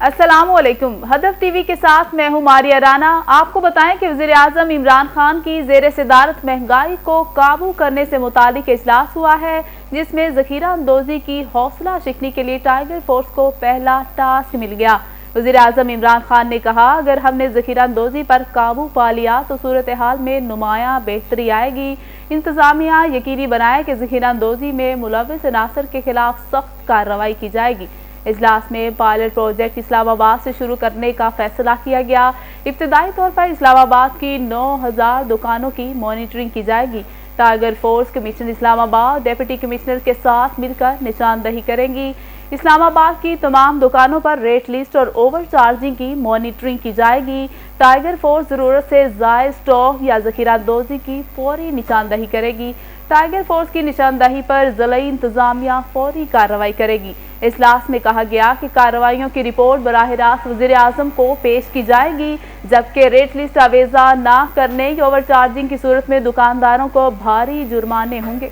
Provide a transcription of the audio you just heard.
अस्सलाम वालेकुम। हदफ टीवी के साथ मैं हूं मारिया राना। आपको बताएं कि वज़ीर आज़म इमरान खान की ज़ेर सदारत महंगाई को काबू करने से मुतालिक इजलास हुआ है, जिसमें ज़ख़ीरा अंदोज़ी की हौसला शिकनी के लिए टाइगर फोर्स को पहला टास्क मिल गया। वज़ीर आज़म इमरान खान ने कहा, अगर हमने ज़ख़ीरा अंदोज़ी पर काबू पा लिया तो सूरत हाल में नुमायां बेहतरी आएगी। इंतज़ामिया यकीनी बनाए कि ज़ख़ीरा अंदोज़ी में मुलव्विस अनासर के खिलाफ सख्त कार्रवाई की जाएगी। इजलास में पायलट प्रोजेक्ट इस्लामाबाद से शुरू करने का फैसला किया गया। इब्तिदाई तौर पर इस्लामाबाद की 9000 दुकानों की मॉनिटरिंग की जाएगी। Tiger force commissioner Islamabad deputy commissioner के साथ मिलकर निशानदही करेंगी। इस्लामाबाद की तमाम दुकानों पर रेट लिस्ट और ओवर चार्जिंग की मॉनिटरिंग की जाएगी। टाइगर फोर्स ज़रूरत से ज़ायद स्टॉक या ज़ख़ीरा अंदोज़ी की फौरी निशानदही करेगी। टाइगर फोर्स की निशानदही पर ज़िलाई इंतज़ामिया फौरी कार्रवाई करेगी। इजलास में कहा गया कि कार्रवाइयों की रिपोर्ट बराह रास्त वज़ीर आज़म को पेश की जाएगी, जबकि रेट लिस्ट आवेज़ा ना करने या ओवर चार्जिंग की सूरत में दुकानदारों को भारी जुर्माने होंगे।